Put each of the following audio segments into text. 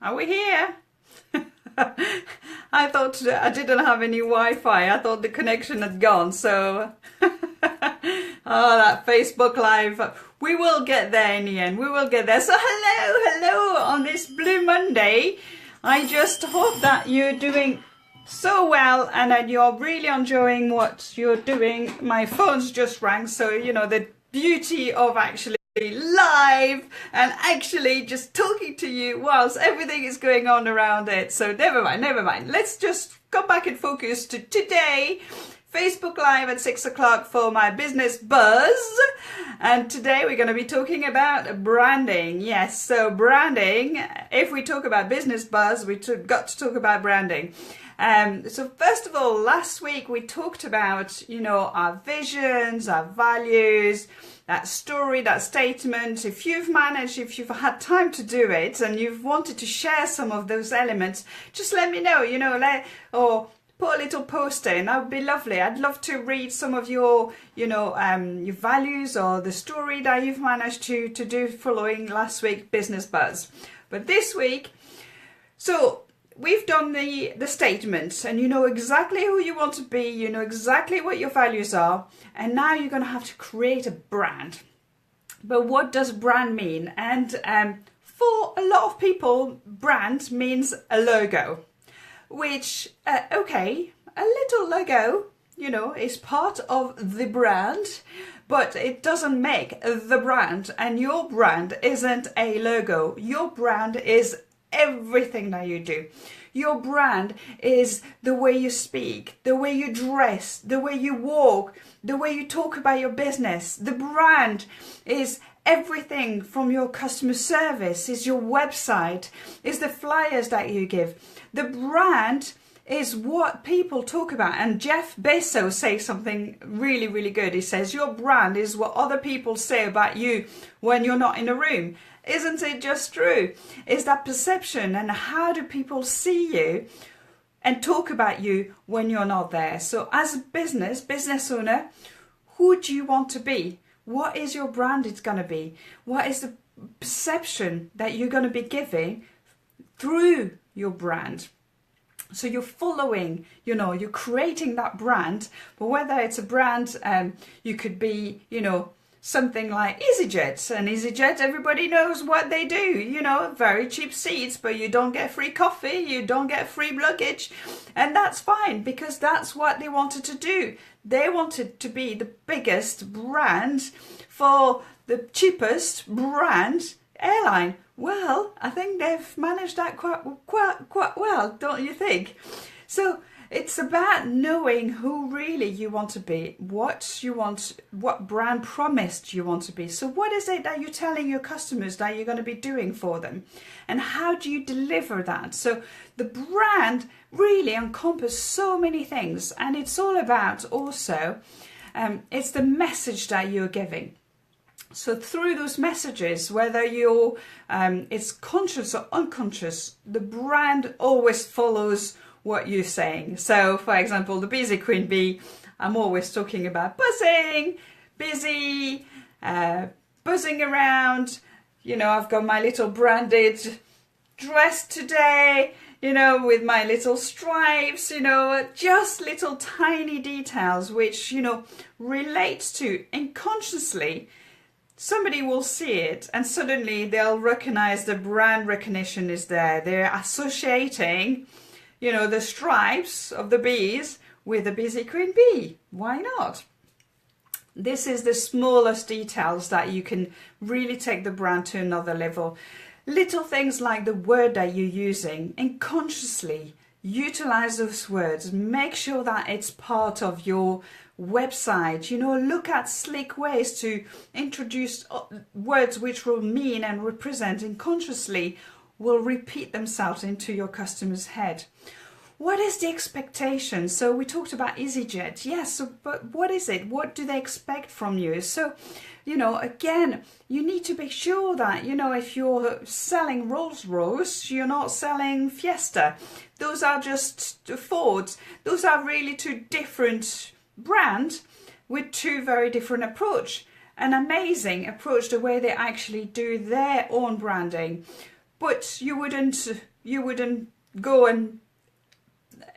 Are we here? I thought I didn't have any Wi-Fi. I thought the connection had gone. So, that Facebook Live. We will get there in the end. We will get there. So hello on this Blue Monday. I just hope that you're doing so well and that you're really enjoying what you're doing. My phone's just rang, so you know the beauty of actually live and actually just talking to you whilst everything is going on around it. So never mind. Let's just come back and focus to today. Facebook Live at 6 o'clock for my Business Buzz. And today we're going to be talking about branding. Yes, so branding. If we talk about Business Buzz, we got to talk about branding. So first of all, last week we talked about, our visions, our values, that story, that statement. If you've had time to do it and you've wanted to share some of those elements, just let me know, or put a little post in. That would be lovely. I'd love to read some of your, your values or the story that you've managed to do following last week's Business Buzz. But this week, so we've done the statements and you know exactly who you want to be, you know exactly what your values are, and now you're going to have to create a brand. But what does brand mean? And for a lot of people, brand means a logo, which, okay, a little logo, is part of the brand, but it doesn't make the brand, and your brand isn't a logo. Your brand is everything that you do. Your brand is the way you speak, the way you dress, the way you walk, the way you talk about your business. The brand is everything from your customer service, is your website, is the flyers that you give. The brand is what people talk about. And Jeff Bezos says something really, really good. He says, your brand is what other people say about you when you're not in a room. Isn't it just true? Is that perception, and how do people see you and talk about you when you're not there? So as a business owner, who do you want to be? What is your brand it's going to be? What is the perception that you're going to be giving through your brand? So you're following, you're creating that brand. But whether it's a brand, you could be, something like EasyJet. And EasyJet, everybody knows what they do, very cheap seats, but you don't get free coffee, you don't get free luggage. And that's fine, because that's what they wanted to do. They wanted to be the biggest brand for the cheapest brand airline. Well, I think they've managed that quite well, don't you think? So it's about knowing who really you want to be, what you want, what brand promised you want to be. So what is it that you're telling your customers that you're going to be doing for them? And how do you deliver that? So the brand really encompasses so many things, and it's all about also, it's the message that you're giving. So through those messages, whether it's conscious or unconscious, the brand always follows what you're saying. So for example, the Busy Queen Bee, I'm always talking about buzzing, busy, buzzing around. I've got my little branded dress today, with my little stripes, just little tiny details which, relates to, and consciously somebody will see it and suddenly they'll recognize the brand recognition is there. They're associating, the stripes of the bees with the Busy Queen Bee. Why not? This is the smallest details that you can really take the brand to another level. Little things like the word that you're using, and consciously utilize those words. Make sure that it's part of your website. Look at slick ways to introduce words which will mean and represent, and consciously will repeat themselves into your customer's head. What is the expectation? So we talked about EasyJet. Yes, but what is it? What do they expect from you? So, again, you need to be sure that, if you're selling Rolls-Royce, you're not selling Fiesta. Those are just Fords. Those are really two different brands with two very different approach. An amazing approach, the way they actually do their own branding. but you wouldn't go and,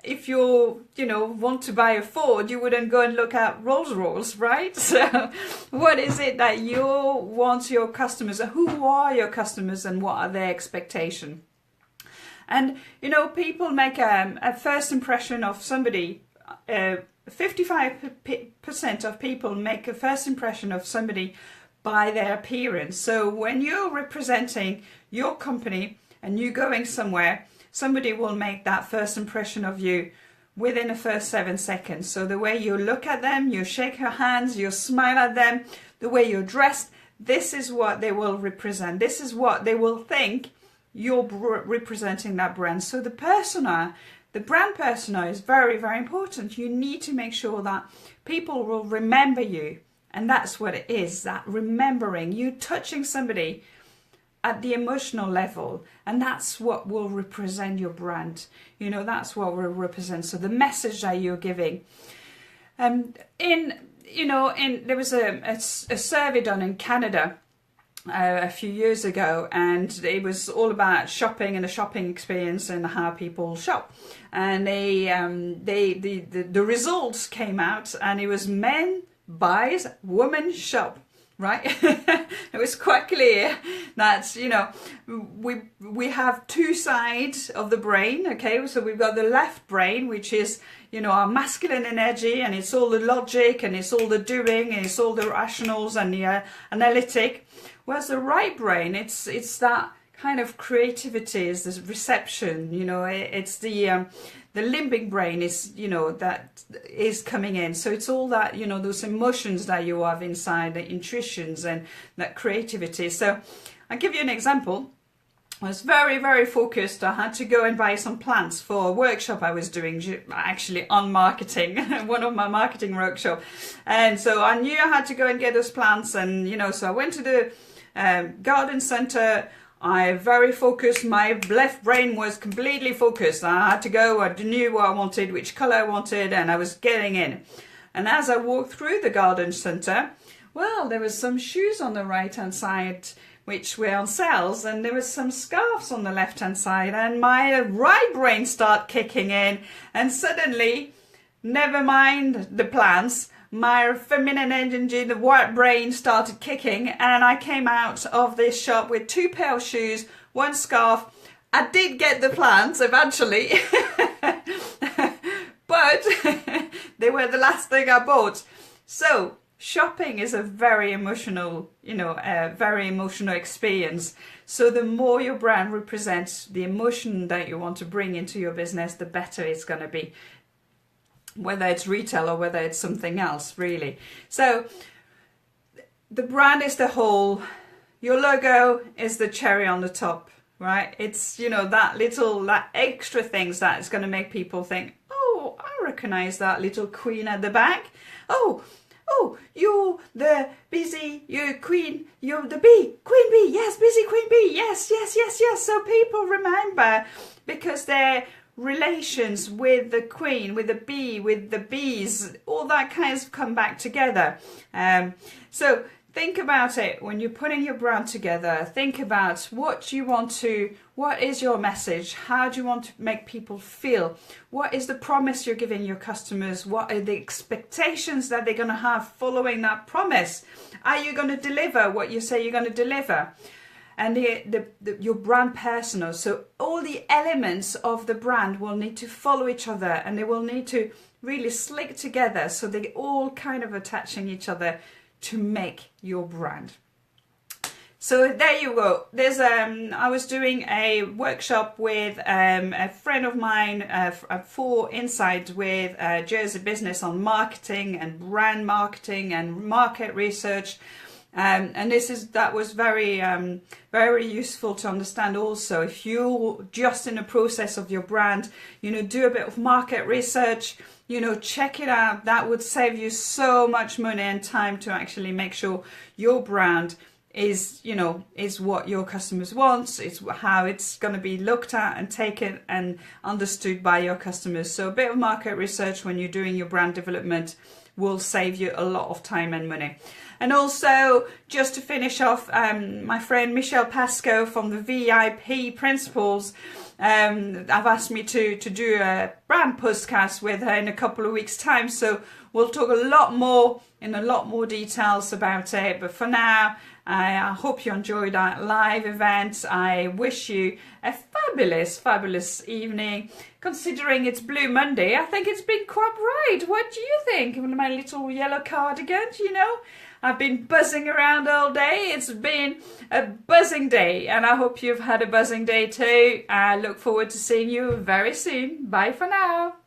if you want to buy a Ford, you wouldn't go and look at Rolls-Royce, right? So what is it that you want your customers, who are your customers, and what are their expectations? And people make a first impression of somebody. 55% of people make a first impression of somebody by their appearance. So when you're representing your company and you're going somewhere, somebody will make that first impression of you within the first 7 seconds. So the way you look at them, you shake your hands, you smile at them, the way you're dressed, this is what they will represent. This is what they will think you're representing that brand. So the persona, the brand persona, is very, very important. You need to make sure that people will remember you. And that's what it is, that remembering, you touching somebody at the emotional level, and that's what will represent your brand. That's what will represent. So the message that you're giving. There was a survey done in Canada a few years ago, and it was all about shopping and the shopping experience and how people shop. And the results came out, and it was men buys, women shop. Right? It was quite clear that, we have two sides of the brain, okay? So we've got the left brain, which is, our masculine energy, and it's all the logic, and it's all the doing, and it's all the rationals and the analytic. Whereas the right brain, it's that kind of creativity, is this reception, it's the limbic brain is, that is coming in. So it's all that, those emotions that you have inside, the intuitions and that creativity. So I'll give you an example. I was very, very focused. I had to go and buy some plants for a workshop I was doing, actually on marketing, one of my marketing workshops. And so I knew I had to go and get those plants. And, so I went to the garden center. I very focused. My left brain was completely focused. I had to go. I knew what I wanted, which color I wanted, and I was getting in. And as I walked through the garden center, well, there was some shoes on the right-hand side which were on sales, and there was some scarves on the left-hand side, and my right brain started kicking in, and suddenly, never mind the plants, my feminine energy, the white brain, started kicking, and I came out of this shop with 2 pair of shoes, 1 scarf. I did get the plants eventually, but they were the last thing I bought. So shopping is a very emotional, a very emotional experience. So the more your brand represents the emotion that you want to bring into your business, the better it's going to be. Whether it's retail or whether it's something else, really. So the brand is the whole. Your logo is the cherry on the top, right? It's, that extra things that is going to make people think, oh, I recognize that little queen at the back. Oh, you're the busy, you're queen, you're the bee, queen bee, yes, busy queen bee, yes. So people remember because they're relations with the queen, with the bee, with the bees, all that kind of come back together. So think about it when you're putting your brand together. Think about what is your message? How do you want to make people feel? What is the promise you're giving your customers? What are the expectations that they're going to have following that promise? Are you going to deliver what you say you're going to deliver? And your brand persona. So all the elements of the brand will need to follow each other, and they will need to really slick together so they all kind of attaching each other to make your brand. So there you go. There's I was doing a workshop with a friend of mine for Inside with Jersey Business on marketing and brand marketing and market research. And that was very very useful to understand also. If you're just in the process of your brand, do a bit of market research, check it out. That would save you so much money and time to actually make sure your brand is what your customers want. It's how it's going to be looked at and taken and understood by your customers. So a bit of market research when you're doing your brand development will save you a lot of time and money. And also, just to finish off, my friend Michelle Pascoe from the VIP Principles, I've asked me to do a brand podcast with her in a couple of weeks' time. So we'll talk a lot more details about it. But for now, I hope you enjoyed our live event. I wish you a fabulous evening. Considering it's Blue Monday, I think it's been quite bright. What do you think? My little yellow cardigan, you know? I've been buzzing around all day. It's been a buzzing day, and I hope you've had a buzzing day too. I look forward to seeing you very soon. Bye for now.